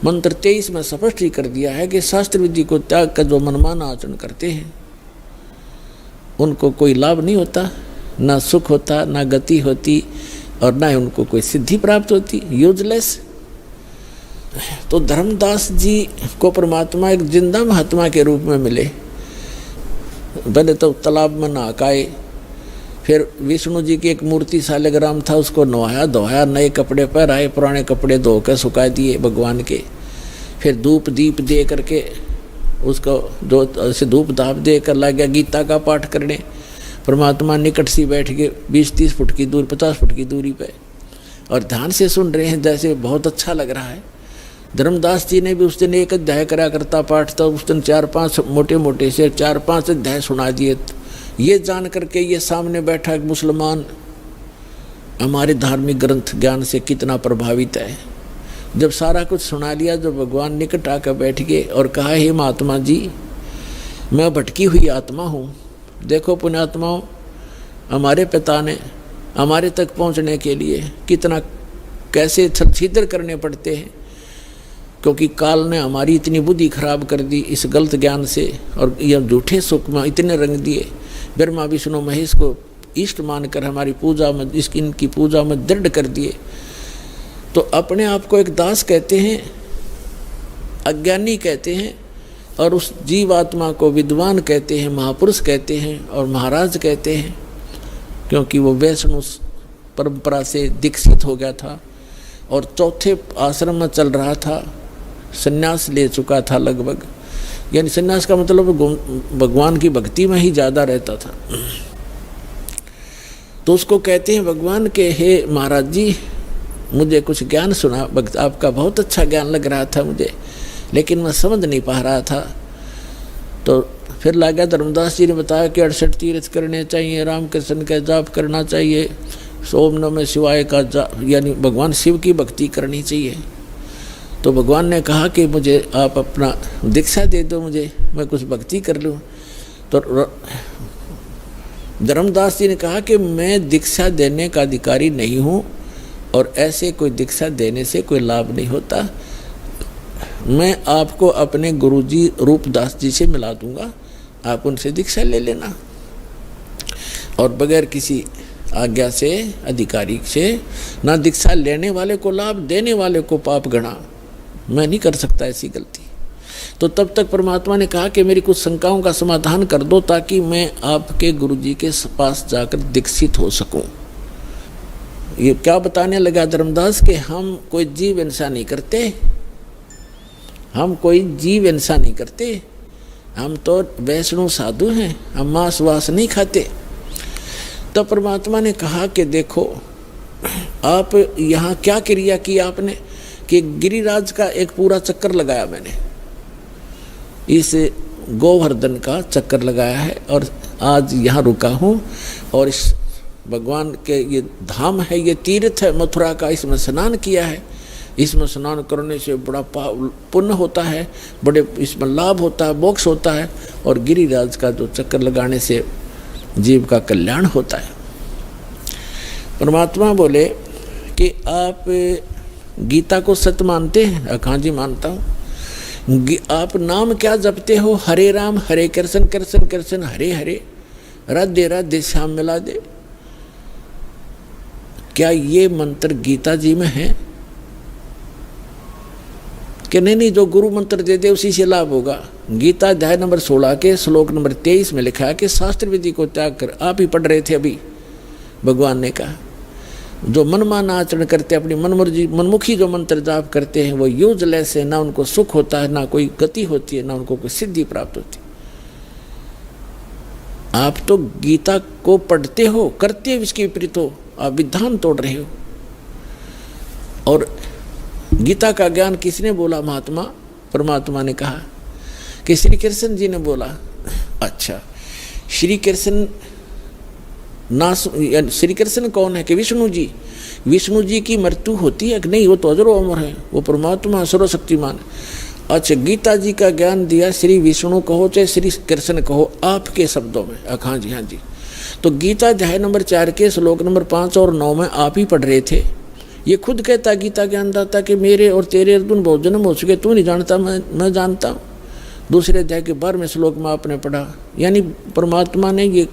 मंत्र 23 में स्पष्ट ही कर दिया है कि शास्त्र विधि को त्याग कर जो मनमाना आचरण करते हैं उनको कोई लाभ नहीं होता, ना सुख होता, ना गति होती, और ना ही उनको कोई सिद्धि प्राप्त होती, यूजलेस। तो धर्मदास जी को परमात्मा एक जिंदा महात्मा के रूप में मिले। पहले तो तालाब में नहाए, फिर विष्णु जी की एक मूर्ति सालिग्राम था, उसको नहाया धोया, नए कपड़े पहनाए, पुराने कपड़े धो कर सुखा दिए भगवान के। फिर धूप दीप दे करके उसको जो ऐसे धूप धाप दे कर लग गया गीता का पाठ करने। परमात्मा निकट सी बैठ के 20-30 फुट की दूरी, 50 फुट की दूरी पे, और ध्यान से सुन रहे हैं, जैसे बहुत अच्छा लग रहा है। धर्मदास जी ने भी उस दिन एक अध्याय करा करता पाठ था, उस दिन 4-5 मोटे मोटे से 4-5 अध्याय सुना दिए। ये जान करके ये सामने बैठा एक मुसलमान हमारे धार्मिक ग्रंथ ज्ञान से कितना प्रभावित है। जब सारा कुछ सुना लिया, जो भगवान निकट आकर बैठ गए और कहा, हे महात्मा जी, मैं भटकी हुई आत्मा हूँ। देखो पुण्यात्माओं, हमारे पिता ने हमारे तक पहुँचने के लिए कितना कैसे छिद्र करने पड़ते हैं, क्योंकि काल ने हमारी इतनी बुद्धि खराब कर दी इस गलत ज्ञान से, और यह झूठे सुख में इतने रंग दिए। ब्रह्मा विष्णु महेश को इष्ट मानकर हमारी पूजा में, इनकी पूजा में दृढ़ कर दिए। तो अपने आप को एक दास कहते हैं, अज्ञानी कहते हैं, और उस जीवात्मा को विद्वान कहते हैं, महापुरुष कहते हैं और महाराज कहते हैं, क्योंकि वो वैष्णव परंपरा से दीक्षित हो गया था और चौथे आश्रम में चल रहा था, संन्यास ले चुका था लगभग, यानी संन्यास का मतलब भगवान की भक्ति में ही ज़्यादा रहता था। तो उसको कहते हैं भगवान के, हे महाराज जी, मुझे कुछ ज्ञान सुना, आपका बहुत अच्छा ज्ञान लग रहा था मुझे, लेकिन मैं समझ नहीं पा रहा था। तो फिर लगा धर्मदास जी ने बताया कि 68 तीर्थ करने चाहिए, राम कृष्ण का जाप करना चाहिए, ओम नमः शिवाय का जाप, यानी भगवान शिव की भक्ति करनी चाहिए। तो भगवान ने कहा कि मुझे आप अपना दीक्षा दे दो, मुझे, मैं कुछ भक्ति कर लूँ। तो धर्मदास जी ने कहा कि मैं दीक्षा देने का अधिकारी नहीं हूँ, और ऐसे कोई दीक्षा देने से कोई लाभ नहीं होता। मैं आपको अपने गुरुजी रूपदास जी से मिला दूंगा, आप उनसे दीक्षा ले लेना। और बगैर किसी आज्ञा से, अधिकारी से, ना दीक्षा लेने वाले को लाभ, देने वाले को पाप गणा। मैं नहीं कर सकता ऐसी गलती। तो तब तक परमात्मा ने कहा कि मेरी कुछ शंकाओं का समाधान कर दो, ताकि मैं आपके गुरुजी के पास जाकर दीक्षित हो सकूं। ये क्या बताने लगा धर्मदास के, हम कोई जीव हिंसा नहीं करते, हम कोई जीव हिंसा नहीं करते, हम तो वैष्णव साधु हैं, हम मांस वास नहीं खाते। तो परमात्मा ने कहा कि देखो, आप यहाँ क्या क्रिया की आपने, कि गिरिराज का एक पूरा चक्कर लगाया मैंने, इस गोवर्धन का चक्कर लगाया है, और आज यहाँ रुका हूँ और इस भगवान के ये धाम है, ये तीर्थ है मथुरा का, इसमें स्नान किया है। इसमें स्नान करने से बड़ा पुण्य होता है, बड़े इसमें लाभ होता है, मोक्ष होता है, और गिरिराज का जो चक्कर लगाने से जीव का कल्याण होता है। परमात्मा बोले कि आप गीता को सत्य मानते हैं? हाँ जी मानता हूँ। आप नाम क्या जपते हो? हरे राम हरे कृष्ण कृष्ण कृष्ण हरे हरे, राधे राधे श्याम मिला दे। क्या ये मंत्र गीता जी में है कि नहीं? जो गुरु मंत्र दे दे उसी से लाभ होगा। गीता अध्याय नंबर 16 के श्लोक नंबर 23 में लिखा है कि शास्त्र विधि को त्याग कर, आप ही पढ़ रहे थे अभी, भगवान ने कहा जो मनमान आचरण करते, अपनी मनमुखी जो मंत्र जाप करते हैं वो यूजलेस है, ना उनको सुख होता है, ना कोई गति होती है, ना उनको कोई सिद्धि प्राप्त होती। आप तो गीता को पढ़ते हो, करते हो इसके विपरीत हो, आप विधान तोड़ रहे हो। और गीता का ज्ञान किसने बोला? महात्मा परमात्मा ने कहा कि श्री कृष्ण जी ने बोला। अच्छा, श्री कृष्ण श्री कृष्ण कौन है? कि विष्णु जी। विष्णु जी की मृत्यु होती है कि नहीं? वो तो अजरो अमर है, वो परमात्मा सर्वशक्तिमान है। अच्छा, गीता जी का ज्ञान दिया, श्री विष्णु कहो चाहे श्री कृष्ण कहो, आपके शब्दों में। हाँ जी, हाँ जी। तो गीता अध्याय नंबर 4 के श्लोक नंबर 5 और 9 में आप ही पढ़ रहे थे। ये खुद कहता गीता ज्ञानदाता कि मेरे और तेरे अर्जुन बहुत जन्म हो चुके, तू नहीं जानता, मैं जानता हूँ। दूसरे अध्याय के 12वें श्लोक में आपने पढ़ा, यानी परमात्मा ने ये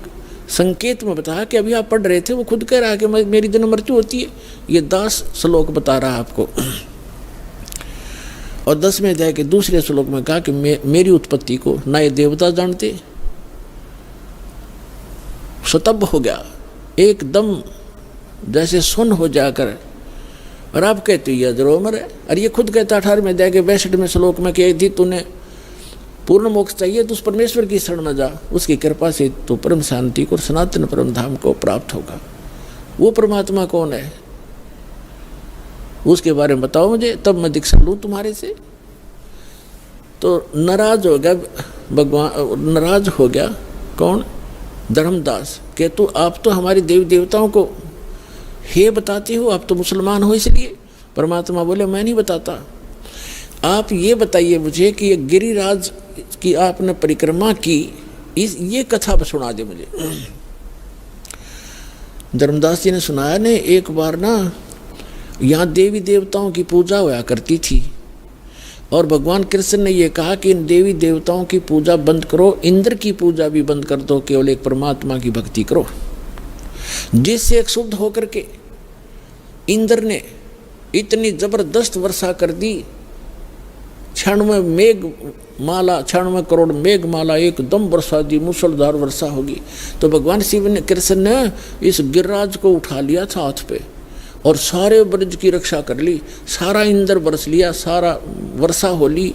संकेत में बताया कि अभी आप पढ़ रहे थे, वो खुद कह रहा है कि मेरी जन्म मृत्यु होती है। ये 10 श्लोक बता रहा है आपको। और 10वें अध्याय के दूसरे श्लोक में कहा कि मेरी उत्पत्ति को ना ये देवता जानते। स्तब्ध हो गया एकदम, जैसे सुन हो जाकर, और आप कहते ये अजरो अमर है। और ये खुद कहता 18वें अध्याय के 62वें श्लोक में कि यदि तूने पूर्ण मोक्ष चाहिए तो उस परमेश्वर की शरण में जा, उसकी कृपा से तो परम शांति को, सनातन परम धाम को प्राप्त होगा। वो परमात्मा कौन है उसके बारे में बताओ मुझे, तब मैं दीक्षा लूँ तुम्हारे से। तो नाराज हो गया भगवान, नाराज हो गया कौन? धर्मदास। कि तू आप तो हमारे देवी देवताओं को हे बताते हो, आप तो मुसलमान हो इसलिए। परमात्मा बोले मैं नहीं बताता, आप ये बताइए मुझे कि ये गिरिराज की आपने परिक्रमा की, ये कथा सुना दे मुझे। धर्मदास जी ने सुनाया ने, एक बार ना यहाँ देवी देवताओं की पूजा हुआ करती थी, और भगवान कृष्ण ने ये कहा कि इन देवी देवताओं की पूजा बंद करो, इंद्र की पूजा भी बंद कर दो, केवल एक परमात्मा की भक्ति करो। जिससे एक शुद्ध होकर के इंद्र ने इतनी जबरदस्त वर्षा कर दी, 96 मेघ माला, 96 करोड़ मेघ माला एकदम वर्षा दी, मूसलधार वर्षा होगी। तो भगवान शिव ने, कृष्ण ने इस गिरिराज को उठा लिया था हाथ पे, और सारे ब्रज की रक्षा कर ली, सारा इंद्र बरस लिया, सारा वर्षा हो ली,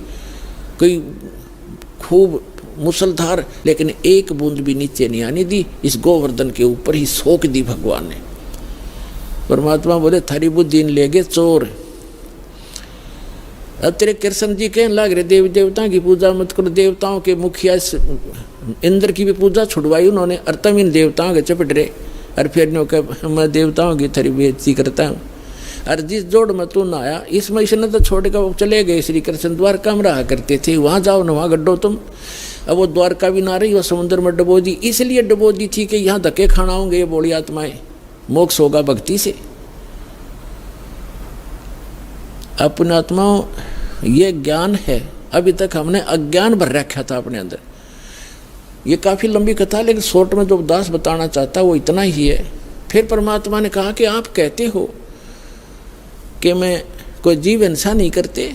कोई खूब मुसलधार, लेकिन एक बूंद भी नीचे नहीं आने दी। इस गोवर्धन के ऊपर ही सोख दी भगवान ने। परमात्मा बोले थारी बुद्धि ले गए चोर। अब तेरे कृष्ण जी कहने लग रहे देवी देवताओं की पूजा मत करो, देवताओं के मुखिया इंद्र की भी पूजा छुड़वाई उन्होंने, और तब इन देवताओं के चपट रहे। और फिर मैं देवताओं की थारी बेइज्जती करता हूँ। और जिस जोड़ में तू ना आया, इसमें इसने तो छोड़ कर चले गए। श्री कृष्ण द्वारका में रहा करते थे, वहाँ जाओ न वहाँ गड्ढो तुम। अब वो द्वारका भी ना रही, वो समुद्र में डबो दी, इसलिए डबो दी थी कि यहाँ धक्के खाना होंगे ये बोली आत्माएं, मोक्ष होगा भक्ति से। अपने आत्माओं ये ज्ञान है, अभी तक हमने अज्ञान भर रखा था अपने अंदर। ये काफ़ी लंबी कथा, लेकिन शॉर्ट में जो दास बताना चाहता वो इतना ही है। फिर परमात्मा ने कहा कि आप कहते हो कि मैं कोई जीव हिंसा नहीं करते,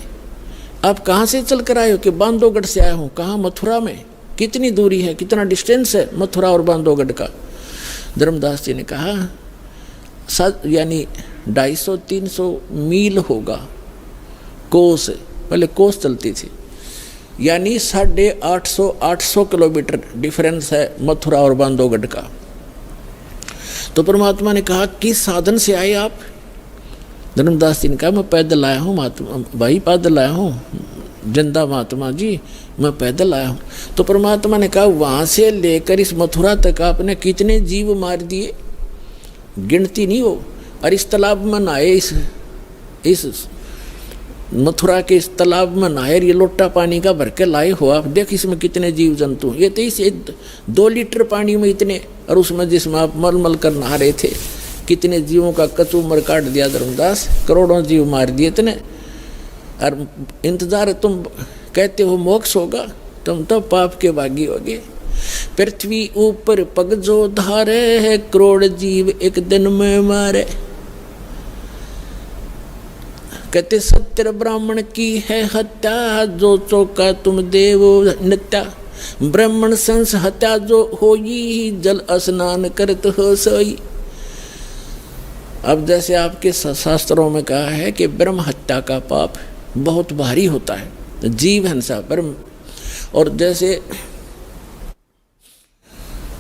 आप कहाँ से चल कर आए हो? कि बांधवगढ़ से आया हूँ। कहाँ? मथुरा में। कितनी दूरी है, कितना डिस्टेंस है मथुरा और बांधवगढ़ का? धर्मदास जी ने कहा यानी 250-300 मील होगा। कोस, पहले कोस चलती थी, यानी 850 किलोमीटर डिफरेंस है मथुरा और बांधवगढ़ का। तो परमात्मा ने कहा किस साधन से आए आप? धर्मदास जी ने कहा मैं पैदल आया हूँ महात्मा भाई, पैदल आया हूँ जिंदा महात्मा जी, मैं पैदल आया हूँ। तो परमात्मा ने कहा वहाँ से लेकर इस मथुरा तक आपने कितने जीव मार दिए, गिनती नहीं हो। और इस तालाब में नहाए, इस मथुरा के इस तालाब में नहाए, ये लोटा पानी का भर के लाए हो आप, देख इसमें कितने जीव जंतु। ये तो इस 2 लीटर पानी में इतने, और उसमें जिसमें आप मल कर नहा रहे थे, कितने जीवों का कचूमर काट दिया धर्मदास, करोड़ों जीव मार दिए इतने। और इंतजार तुम कहते हो मोक्ष होगा, तुम तो पाप के भागी होगे। पृथ्वी ऊपर पग जो धारे है, करोड़ जीव एक दिन में मारे। कहते सत्य ब्राह्मण की है हत्या, जो चौका तुम देवो नित्या। ब्राह्मण संस हत्या जो होई, जल स्नान करत हो सोई। अब जैसे आपके शास्त्रों में कहा है कि ब्रह्म हत्या का पाप बहुत भारी होता है, जीव हिंसा ब्रह्म, और जैसे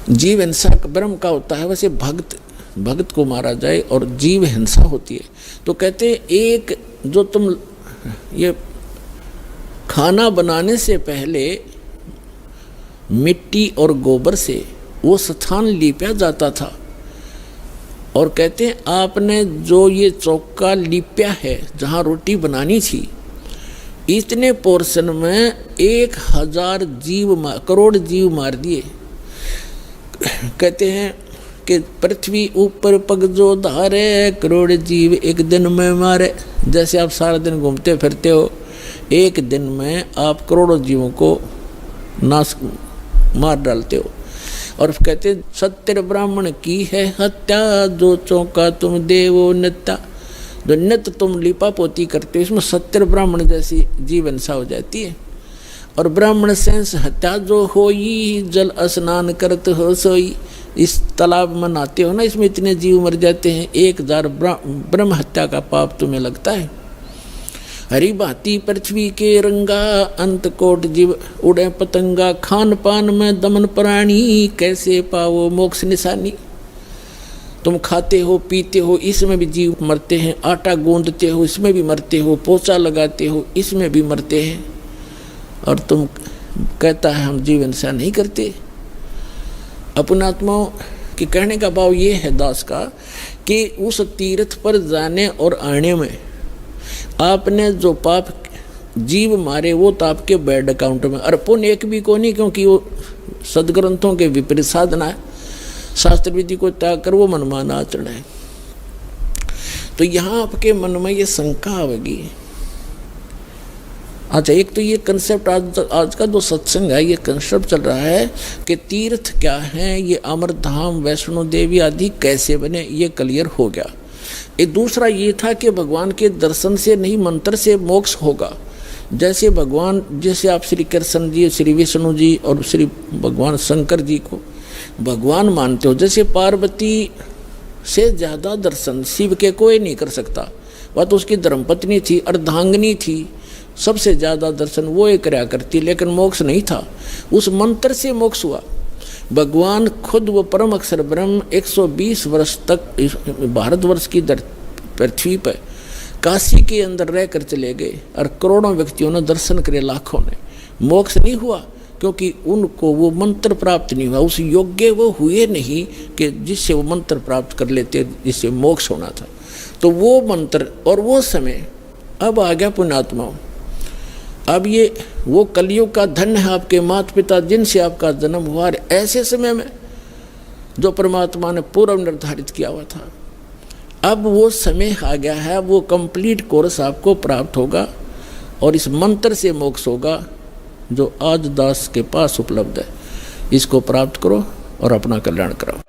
जीव हिंसा ब्रह्म का होता है, वैसे भक्त को मारा जाए और जीव हिंसा होती है। तो कहते एक जो तुम ये खाना बनाने से पहले मिट्टी और गोबर से वो स्थान लीपा जाता था, और कहते हैं आपने जो ये चौका लीपा है जहाँ रोटी बनानी थी, इतने पोर्शन में 1000 करोड़ जीव मार दिए। कहते हैं कि पृथ्वी ऊपर पग जो धारे, करोड़ जीव एक दिन में मारे। जैसे आप सारा दिन घूमते फिरते हो, एक दिन में आप करोड़ों जीवों को नाश मार डालते हो। और कहते सत्य ब्राह्मण की है हत्या, जो चौका तुम देवो नित्या। जो नित्य तुम लिपा पोती करते हो, इसमें सत्य ब्राह्मण जैसी जीव हिंसा हो जाती है। और ब्राह्मण सेंस हत्या जो होई, जल स्नान करत हो सोई। इस तालाब में नहाते हो ना, इसमें इतने जीव मर जाते हैं, 1000 ब्रह्म हत्या का पाप तुम्हें लगता है। हरी भांति पृथ्वी के रंगा, अंत कोट जीव उड़े पतंगा। खान पान में दमन प्राणी, कैसे पाओ मोक्ष निशानी। तुम खाते हो पीते हो, इसमें भी जीव मरते हैं। आटा गूंदते हो, इसमें भी मरते हो। पोछा लगाते हो, इसमें भी मरते हैं। और तुम कहता है हम जीव हिंसा नहीं करते। अपनात्माओं के कहने का भाव ये है दास का कि उस तीर्थ पर जाने और आने में आपने जो पाप जीव मारे वो तो आपके बैड अकाउंट में, और पुण्य एक भी को नहीं, क्योंकि वो सदग्रंथों के विपरीत साधना है। शास्त्र विधि को त्याग कर वो मनमाना आचरण है। तो यहाँ आपके मन में ये शंका आवेगी। अच्छा, एक तो ये कंसेप्ट आज का जो सत्संग है, ये कंसेप्ट चल रहा है कि तीर्थ क्या है, ये अमरधाम वैष्णो देवी आदि कैसे बने, ये क्लियर हो गया। एक दूसरा ये था कि भगवान के दर्शन से नहीं मंत्र से मोक्ष होगा। जैसे भगवान, जैसे आप श्री कृष्ण जी, श्री विष्णु जी और श्री भगवान शंकर जी को भगवान मानते हो, जैसे पार्वती से ज़्यादा दर्शन शिव के कोई नहीं कर सकता। वह तो उसकी धर्मपत्नी थी, अर्धांगिनी थी, सबसे ज़्यादा दर्शन वो एक कराया करती, लेकिन मोक्ष नहीं था। उस मंत्र से मोक्ष हुआ। भगवान खुद वो परम अक्षर ब्रह्म 120 वर्ष तक भारतवर्ष की पृथ्वी पर काशी के अंदर रह कर चले गए, और करोड़ों व्यक्तियों ने दर्शन करे, लाखों ने। मोक्ष नहीं हुआ, क्योंकि उनको वो मंत्र प्राप्त नहीं हुआ। उस योग्य वो हुए नहीं कि जिससे वो मंत्र प्राप्त कर लेते, जिससे मोक्ष होना था। तो वो मंत्र और वो समय अब आ गया पुण्यात्माओं। अब ये वो कलियुग का धन है आपके माता पिता जिनसे आपका जन्म हुआ, ऐसे समय में जो परमात्मा ने पूर्व निर्धारित किया हुआ था। अब वो समय आ गया है, वो कंप्लीट कोर्स आपको प्राप्त होगा, और इस मंत्र से मोक्ष होगा जो आज दास के पास उपलब्ध है। इसको प्राप्त करो और अपना कल्याण करो।